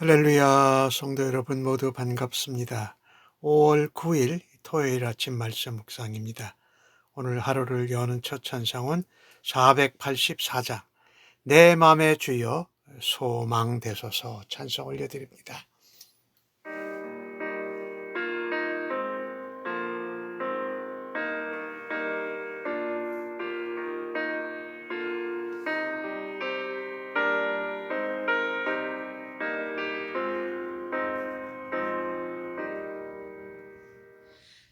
할렐루야, 성도 여러분 모두 반갑습니다. 5월 9일 토요일 아침 말씀 묵상입니다. 오늘 하루를 여는 첫 찬송은 484장 내 맘의 주여 소망되소서 찬송 올려드립니다.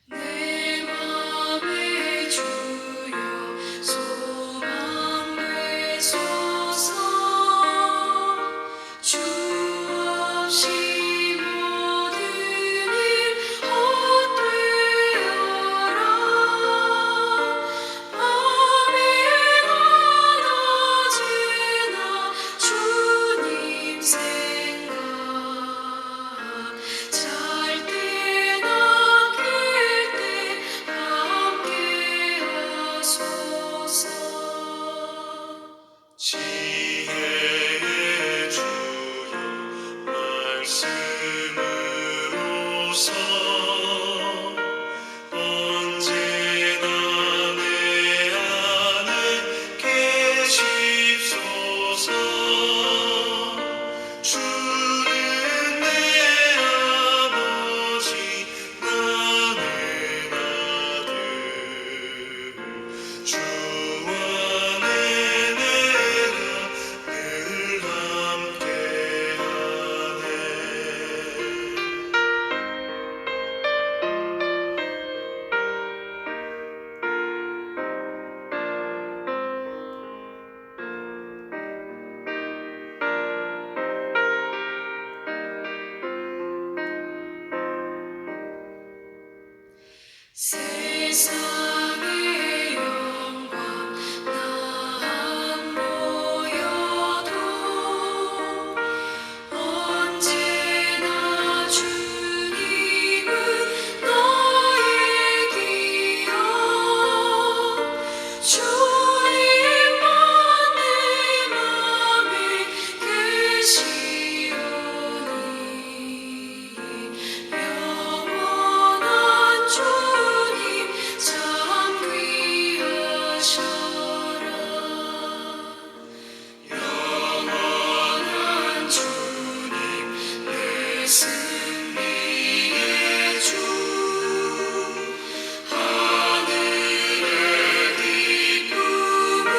내 맘의 주여 소망되소서. 주 없이 모든 일 헛되어라. 밤이나 낮이나 주님 생각, 잘 때나 깰 때 함께 하소서. 지혜의 주여 말씀으로서 언제나 내 안에 계십소서. 주는 내 아버지 나는 아들, 주 안에 내가 늘 함께하네. 세상의 영광 나 안 보여도 언제나 주님은 나의 기억. 주님만 내 맘에 계시오니 영원한 주님 참 귀하셔라. 영원한 주님 내 승리의 주, 하늘의 기쁨을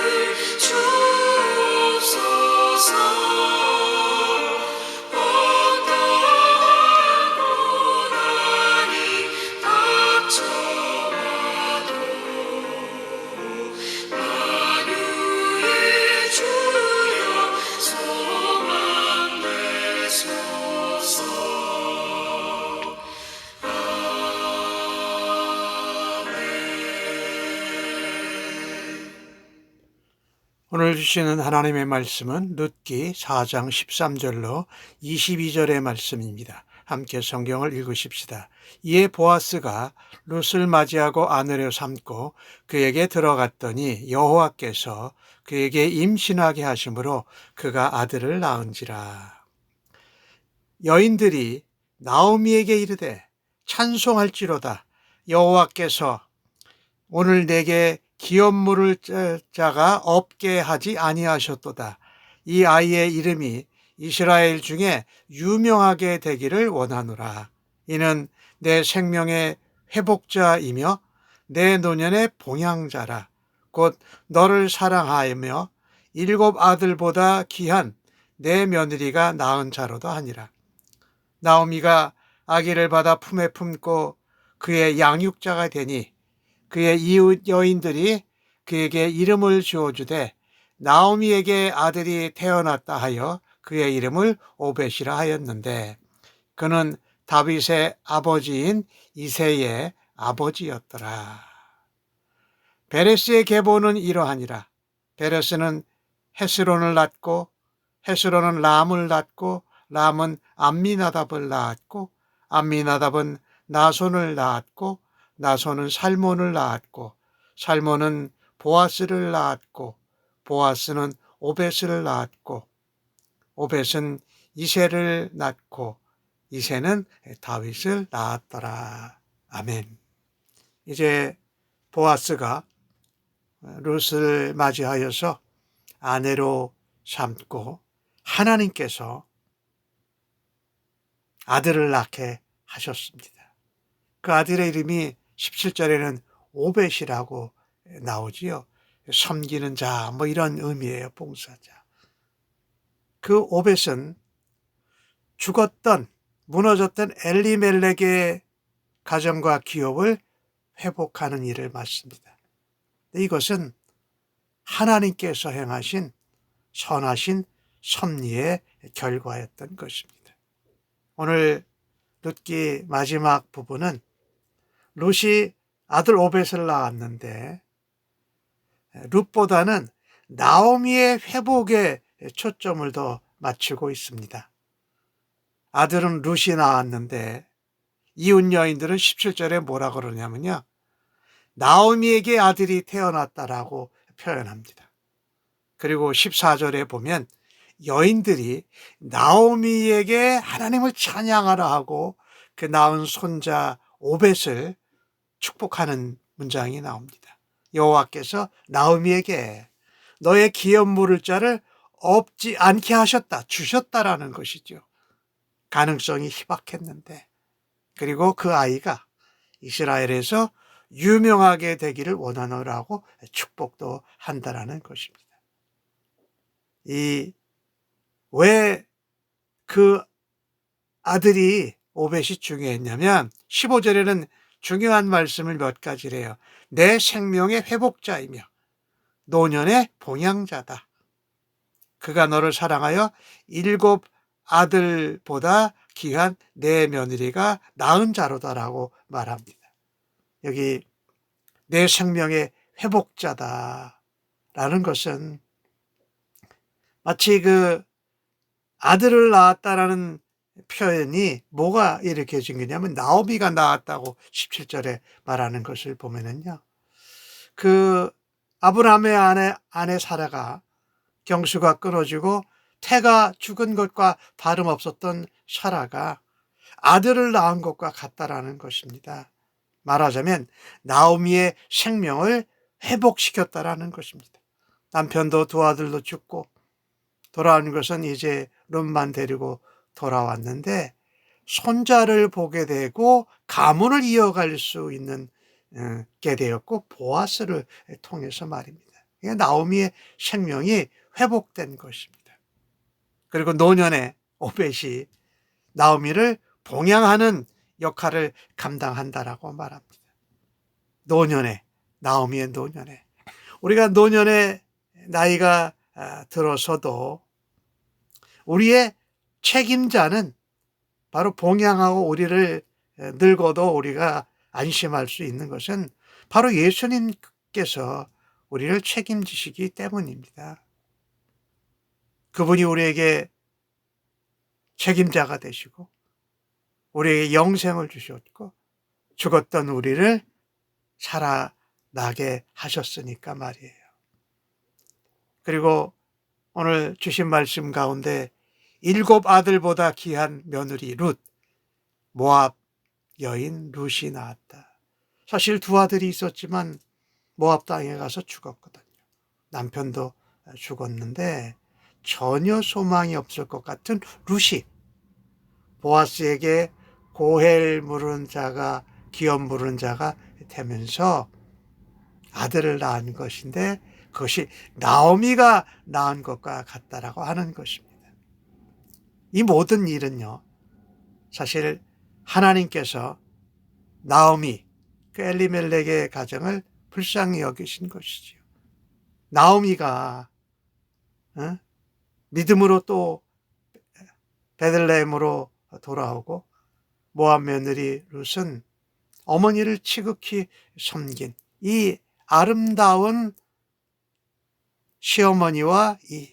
주옵소서. 어떠한 고난이 닥쳐와도 만유의 주여 소망되소서. 오늘 주시는 하나님의 말씀은 룻기 4장 13절로 22절의 말씀입니다. 함께 성경을 읽으십시다. 이에 보아스가 룻을 맞이하고 아내로 삼고 그에게 들어갔더니 여호와께서 그에게 임신하게 하심으로 그가 아들을 낳은지라. 여인들이 나오미에게 이르되 찬송할지로다. 여호와께서 오늘 내게 기업 물을 자가 없게 하지 아니하셨도다. 이 아이의 이름이 이스라엘 중에 유명하게 되기를 원하노라. 이는 내 생명의 회복자이며 내 노년의 봉양자라. 곧 너를 사랑하며 7 아들보다 귀한 내 며느리가 낳은 자로다 하니라. 나오미가 아기를 받아 품에 품고 그의 양육자가 되니 그의 이웃 여인들이 그에게 이름을 지어주되 나오미에게 아들이 태어났다 하여 그의 이름을 오벳이라 하였는데 그는 다윗의 아버지인 이새의 아버지였더라. 베레스의 계보는 이러하니라. 베레스는 헤스론을 낳고 헤스론은 람을 낳고 람은 암미나답을 낳았고 암미나답은 나손을 낳았고 나손은 살몬을 낳았고 살몬은 보아스를 낳았고 보아스는 오벳을 낳았고 오벳은 이새를 낳고 이새는 다윗을 낳았더라. 아멘. 이제 보아스가 룻을 맞이하여서 아내로 삼고 하나님께서 아들을 낳게 하셨습니다. 그 아들의 이름이 17절에는 오벳이라고 나오지요. 섬기는 자, 뭐 이런 의미예요, 봉사자. 그 오벳은 죽었던, 무너졌던 엘리멜렉의 가정과 기업을 회복하는 일을 맡습니다. 이것은 하나님께서 행하신 선하신 섭리의 결과였던 것입니다. 오늘 룻기 마지막 부분은 룻이 아들 오벳을 낳았는데 룻보다는 나오미의 회복에 초점을 더 맞추고 있습니다. 아들은 룻이 낳았는데 이웃 여인들은 17절에 뭐라 그러냐면요. 나오미에게 아들이 태어났다라고 표현합니다. 그리고 14절에 보면 여인들이 나오미에게 하나님을 찬양하라 하고 그 낳은 손자 오벳을 축복하는 문장이 나옵니다. 여호와께서 나오미에게 너의 기업 물을 자를 없지 않게 하셨다, 주셨다라는 것이죠. 가능성이 희박했는데, 그리고 그 아이가 이스라엘에서 유명하게 되기를 원하노라고 축복도 한다라는 것입니다. 왜 그 아들이 오벳이 중요했냐면 15절에는 중요한 말씀을 몇 가지를 해요. 내 생명의 회복자이며 노년의 봉양자다. 그가 너를 사랑하여 7 아들보다 귀한 내 며느리가 낳은 자로다라고 말합니다. 여기 내 생명의 회복자다라는 것은 마치 그 아들을 낳았다라는 표현이 뭐가 일으켜진 거냐면 나오미가 낳았다고 17절에 말하는 것을 보면은요. 그 아브라함의 아내 사라가 경수가 끊어지고 태가 죽은 것과 다름없었던 사라가 아들을 낳은 것과 같다라는 것입니다. 말하자면 나오미의 생명을 회복시켰다라는 것입니다. 남편도 두 아들도 죽고 돌아온 것은 이제 룻만 데리고 돌아왔는데 손자를 보게 되고 가문을 이어갈 수 있는 게 되었고 보아스를 통해서 말입니다. 나오미의 생명이 회복된 것입니다. 그리고 노년에 오벳이 나오미를 봉양하는 역할을 감당한다라고 말합니다. 노년에, 나오미의 노년에. 우리가 노년에 나이가 들어서도 우리의 책임자는 바로 봉양하고 우리를 늙어도 우리가 안심할 수 있는 것은 바로 예수님께서 우리를 책임지시기 때문입니다. 그분이 우리에게 책임자가 되시고 우리에게 영생을 주셨고 죽었던 우리를 살아나게 하셨으니까 말이에요. 그리고 오늘 주신 말씀 가운데 7 아들보다 귀한 며느리 룻, 모압 여인 룻이 낳았다. 사실 2 아들이 있었지만 모압 땅에 가서 죽었거든요. 남편도 죽었는데 전혀 소망이 없을 것 같은 룻이 보아스에게 고엘 물은 자가 기업 물은 자가 되면서 아들을 낳은 것인데 그것이 나오미가 낳은 것과 같다라고 하는 것입니다. 이 모든 일은요, 사실 하나님께서 나오미, 그 엘리멜렉의 가정을 불쌍히 여기신 것이지요. 나오미가 믿음으로 또 베들레헴으로 돌아오고 모압 며느리 룻은 어머니를 지극히 섬긴 이 아름다운 시어머니와 이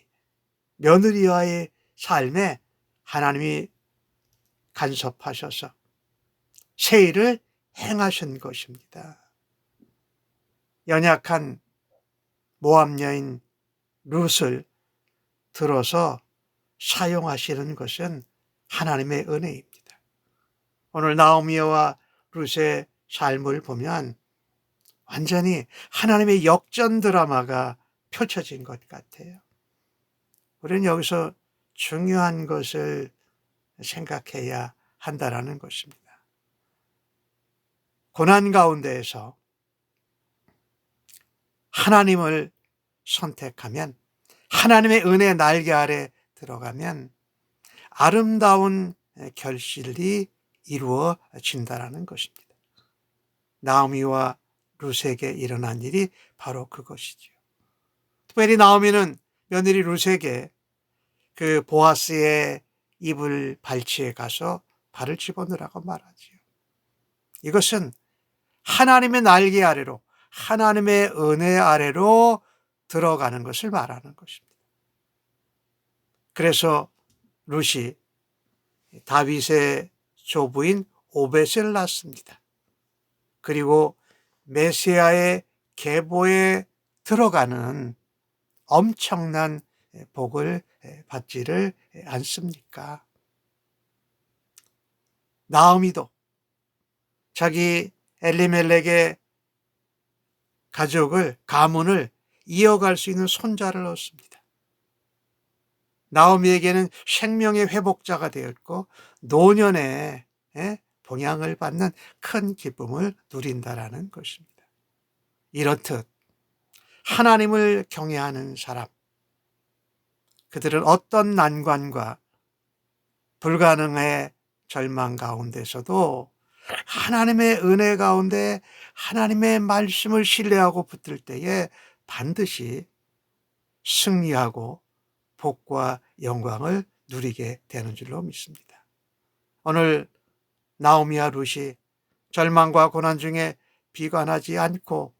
며느리와의 삶에 하나님이 간섭하셔서 새 일을 행하신 것입니다. 연약한 모압 여인 룻을 들어서 사용하시는 것은 하나님의 은혜입니다. 오늘 나오미와 룻의 삶을 보면 완전히 하나님의 역전 드라마가 펼쳐진 것 같아요. 우리는 여기서 중요한 것을 생각해야 한다라는 것입니다. 고난 가운데에서 하나님을 선택하면, 하나님의 은혜 날개 아래 들어가면 아름다운 결실이 이루어진다라는 것입니다. 나오미와 룻에게 일어난 일이 바로 그것이죠. 특별히 나오미는 며느리 룻에게 그 보아스의 이불 발치에 가서 발을 집어넣으라고 말하지요. 이것은 하나님의 날개 아래로, 하나님의 은혜 아래로 들어가는 것을 말하는 것입니다. 그래서 룻이 다윗의 조부인 오벳을 낳습니다. 그리고 메시아의 계보에 들어가는 엄청난 복을 받지를 않습니까? 나오미도 자기 엘리멜렉의 가문을 이어갈 수 있는 손자를 얻습니다. 나오미에게는 생명의 회복자가 되었고 노년에 봉양을 받는 큰 기쁨을 누린다라는 것입니다. 이렇듯 하나님을 경외하는 사람, 그들은 어떤 난관과 불가능의 절망 가운데서도 하나님의 은혜 가운데 하나님의 말씀을 신뢰하고 붙들 때에 반드시 승리하고 복과 영광을 누리게 되는 줄로 믿습니다. 오늘 나오미와 룻이 절망과 고난 중에 비관하지 않고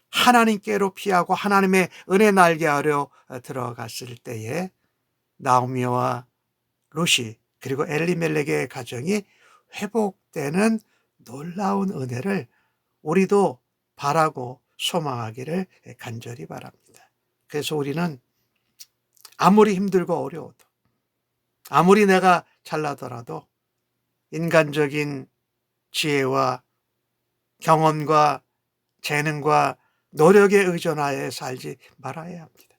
하나님께로 피하고 하나님의 은혜 날개 아래로 들어갔을 때에 나오미와 룻이 그리고 엘리멜렉의 가정이 회복되는 놀라운 은혜를 우리도 바라고 소망하기를 간절히 바랍니다. 그래서 우리는 아무리 힘들고 어려워도, 아무리 내가 잘나더라도 인간적인 지혜와 경험과 재능과 노력에 의존하여 살지 말아야 합니다.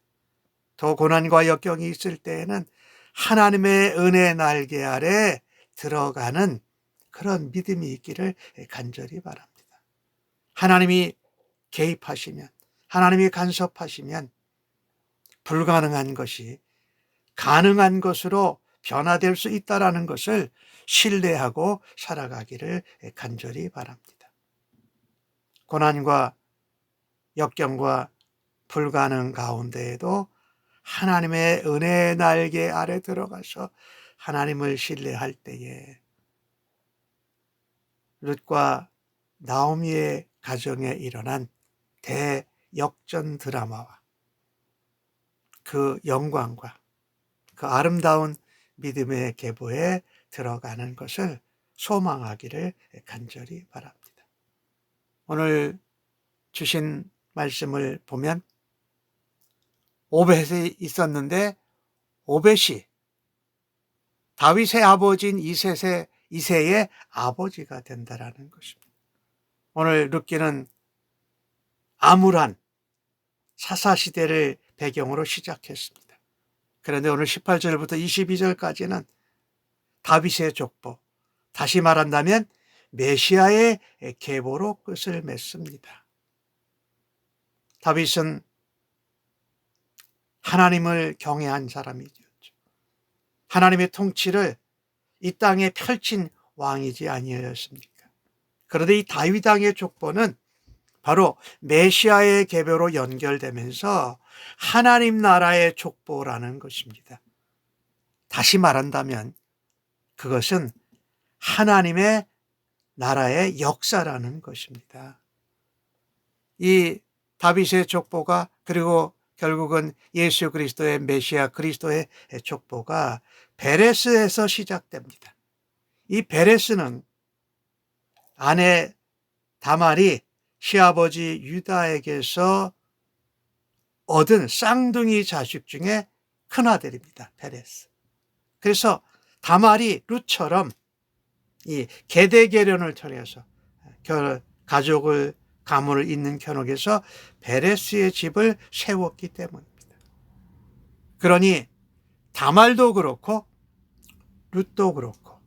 더 고난과 역경이 있을 때에는 하나님의 은혜 날개 아래 들어가는 그런 믿음이 있기를 간절히 바랍니다. 하나님이 개입하시면, 하나님이 간섭하시면 불가능한 것이 가능한 것으로 변화될 수 있다는 것을 신뢰하고 살아가기를 간절히 바랍니다. 고난과 역경과 불가능 가운데에도 하나님의 은혜 날개 아래 들어가서 하나님을 신뢰할 때에 룻과 나오미의 가정에 일어난 대역전 드라마와 그 영광과 그 아름다운 믿음의 계보에 들어가는 것을 소망하기를 간절히 바랍니다. 오늘 주신 말씀을 보면 오벳이 있었는데 오벳이 다윗의 아버지인 이새의 아버지가 된다라는 것입니다. 오늘 룻기는 암울한 사사시대를 배경으로 시작했습니다. 그런데 오늘 18절부터 22절까지는 다윗의 족보, 다시 말한다면 메시아의 계보로 끝을 맺습니다. 다윗은 하나님을 경외한 사람이었죠. 하나님의 통치를 이 땅에 펼친 왕이지 아니었습니까? 그런데 이 다윗 왕의 족보는 바로 메시아의 계보로 연결되면서 하나님 나라의 족보라는 것입니다. 다시 말한다면 그것은 하나님의 나라의 역사라는 것입니다. 이 다윗의 족보가 그리고 결국은 예수 그리스도의 메시아 그리스도의 족보가 베레스에서 시작됩니다. 이 베레스는 아내 다말이 시아버지 유다에게서 얻은 쌍둥이 자식 중에 큰아들입니다. 페레스. 그래서 다말이 룻처럼 이 계대계련을 통해서 가족을 가문을 잇는 견옥에서 베레스의 집을 세웠기 때문입니다. 그러니 다말도 그렇고 룻도 그렇고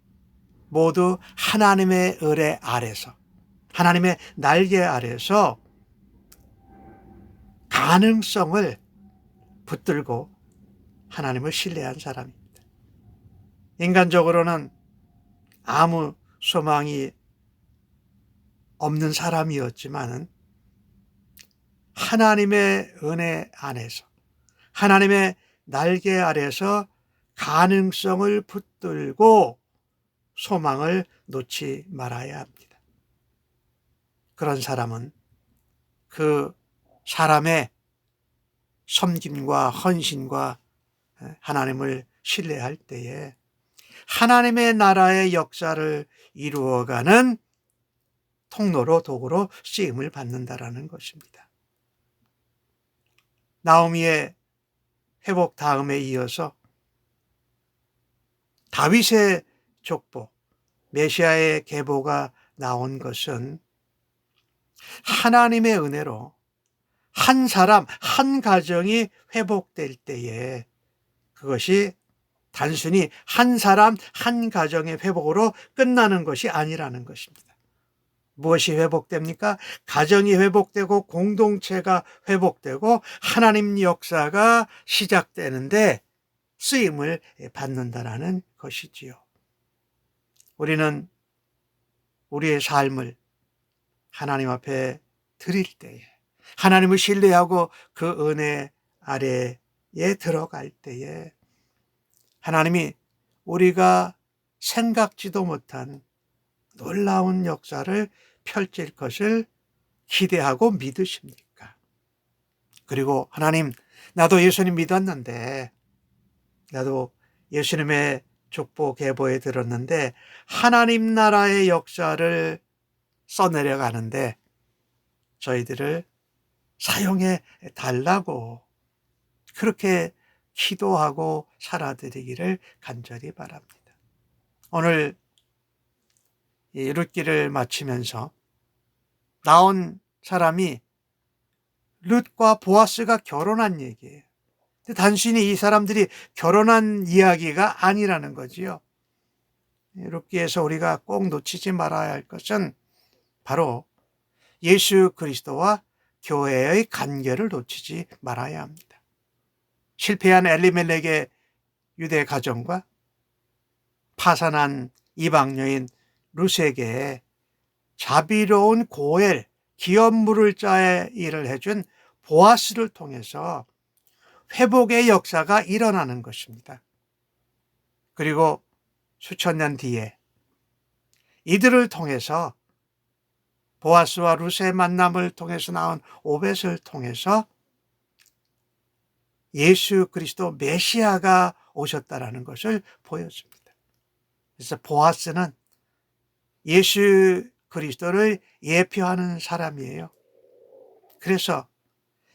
모두 하나님의 의뢰 아래서, 하나님의 날개 아래서 가능성을 붙들고 하나님을 신뢰한 사람입니다. 인간적으로는 아무 소망이 없는 사람이었지만은 하나님의 은혜 안에서, 하나님의 날개 아래서 가능성을 붙들고 소망을 놓지 말아야 합니다. 그런 사람은 그 사람의 섬김과 헌신과 하나님을 신뢰할 때에 하나님의 나라의 역사를 이루어가는 통로로, 도구로 쓰임을 받는다라는 것입니다. 나오미의 회복 다음에 이어서 다윗의 족보, 메시아의 계보가 나온 것은 하나님의 은혜로 한 사람, 한 가정이 회복될 때에 그것이 단순히 한 사람, 한 가정의 회복으로 끝나는 것이 아니라는 것입니다. 무엇이 회복됩니까? 가정이 회복되고 공동체가 회복되고 하나님 역사가 시작되는데 쓰임을 받는다라는 것이지요. 우리는 우리의 삶을 하나님 앞에 드릴 때에, 하나님을 신뢰하고 그 은혜 아래에 들어갈 때에 하나님이 우리가 생각지도 못한 놀라운 역사를 펼칠 것을 기대하고 믿으십니까? 그리고 하나님, 나도 예수님 믿었는데, 나도 예수님의 족보 계보에 들었는데 하나님 나라의 역사를 써내려가는데 저희들을 사용해 달라고 그렇게 기도하고 살아드리기를 간절히 바랍니다. 오늘 이 룻기를 마치면서 나온 사람이 룻과 보아스가 결혼한 얘기예요. 단순히 이 사람들이 결혼한 이야기가 아니라는 거지요. 룻기에서 우리가 꼭 놓치지 말아야 할 것은 바로 예수 그리스도와 교회의 관계를 놓치지 말아야 합니다. 실패한 엘리멜렉의 유대 가정과 파산한 이방 여인 룻에게 자비로운 고엘, 기업 물을 자의 일을 해준 보아스를 통해서 회복의 역사가 일어나는 것입니다. 그리고 수천 년 뒤에 이들을 통해서 보아스와 룻의 만남을 통해서 나온 오벳을 통해서 예수 그리스도 메시아가 오셨다라는 것을 보여줍니다. 그래서 보아스는 예수 그리스도를 예표하는 사람이에요. 그래서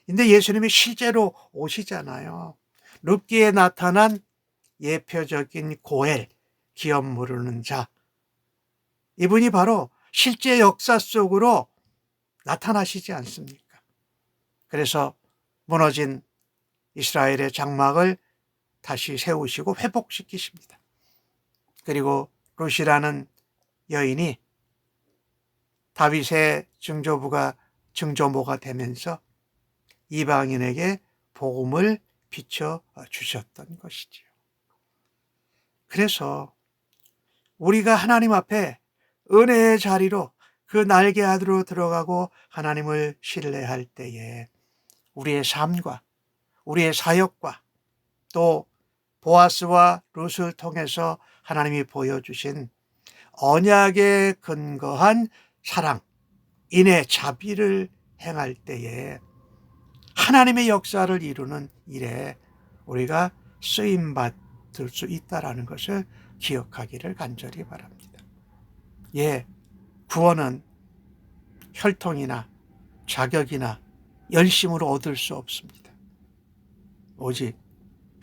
근데 예수님이 실제로 오시잖아요. 룻기에 나타난 예표적인 고엘, 기업 모르는 자, 이분이 바로 실제 역사 속으로 나타나시지 않습니까? 그래서 무너진 이스라엘의 장막을 다시 세우시고 회복시키십니다. 그리고 룻이라는 여인이 다윗의 증조모가 되면서 이방인에게 복음을 비춰주셨던 것이지요. 그래서 우리가 하나님 앞에 은혜의 자리로 그 날개 아래로 들어가고 하나님을 신뢰할 때에 우리의 삶과 우리의 사역과 또 보아스와 룻을 통해서 하나님이 보여주신 언약에 근거한 사랑, 인애, 자비를 행할 때에 하나님의 역사를 이루는 일에 우리가 쓰임받을 수 있다는 것을 기억하기를 간절히 바랍니다. 구원은 혈통이나 자격이나 열심으로 얻을 수 없습니다. 오직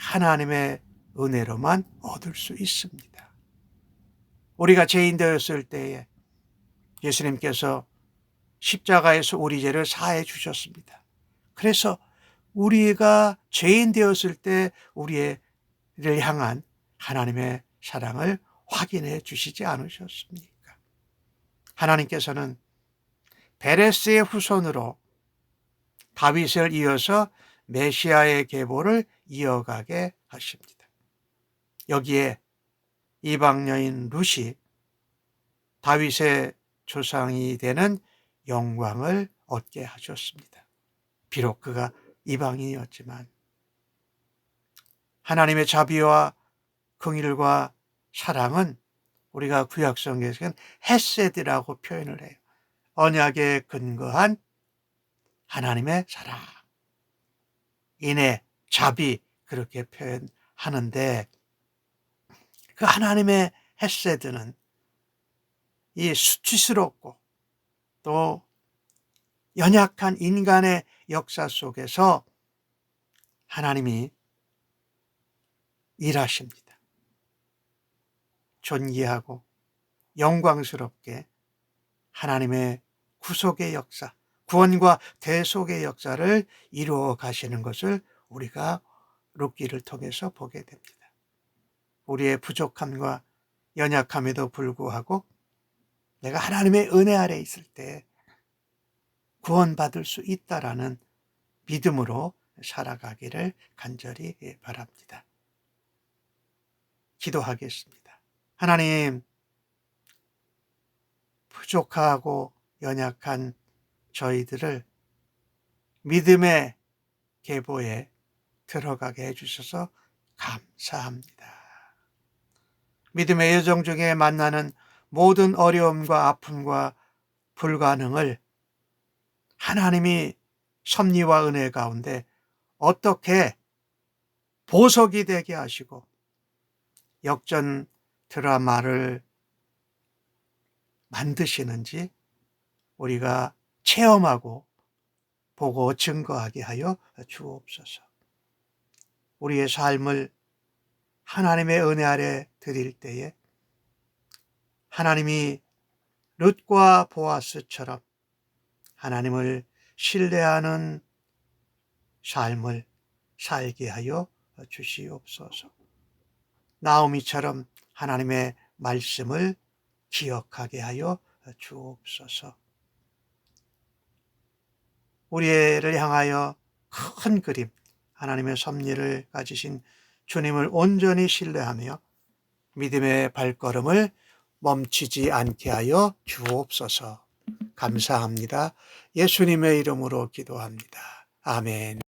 하나님의 은혜로만 얻을 수 있습니다. 우리가 죄인 되었을 때에 예수님께서 십자가에서 우리 죄를 사해 주셨습니다. 그래서 우리가 죄인 되었을 때 우리를 향한 하나님의 사랑을 확인해 주시지 않으셨습니까? 하나님께서는 베레스의 후손으로 다윗을 이어서 메시아의 계보를 이어가게 하십니다. 여기에 이방 여인 룻이 다윗의 조상이 되는 영광을 얻게 하셨습니다. 비록 그가 이방인이었지만 하나님의 자비와 긍휼과 사랑은 우리가 구약성경에서는 헤세드라고 표현을 해요. 언약에 근거한 하나님의 사랑, 인애, 자비 그렇게 표현하는데 그 하나님의 헤세드는 이 수치스럽고 또 연약한 인간의 역사 속에서 하나님이 일하십니다. 존귀하고 영광스럽게 하나님의 구속의 역사, 구원과 대속의 역사를 이루어 가시는 것을 우리가 룻기를 통해서 보게 됩니다. 우리의 부족함과 연약함에도 불구하고 내가 하나님의 은혜 아래 있을 때 구원받을 수 있다라는 믿음으로 살아가기를 간절히 바랍니다. 기도하겠습니다. 하나님, 부족하고 연약한 저희들을 믿음의 계보에 들어가게 해주셔서 감사합니다. 믿음의 여정 중에 만나는 모든 어려움과 아픔과 불가능을 하나님이 섭리와 은혜 가운데 어떻게 보석이 되게 하시고 역전 드라마를 만드시는지 우리가 체험하고 보고 증거하게 하여 주옵소서. 우리의 삶을 하나님의 은혜 아래 드릴 때에 하나님이 룻과 보아스처럼 하나님을 신뢰하는 삶을 살게 하여 주시옵소서. 나오미처럼 하나님의 말씀을 기억하게 하여 주옵소서. 우리를 향하여 큰 그림, 하나님의 섭리를 가지신 주님을 온전히 신뢰하며 믿음의 발걸음을 멈추지 않게 하여 주옵소서. 감사합니다. 예수님의 이름으로 기도합니다. 아멘.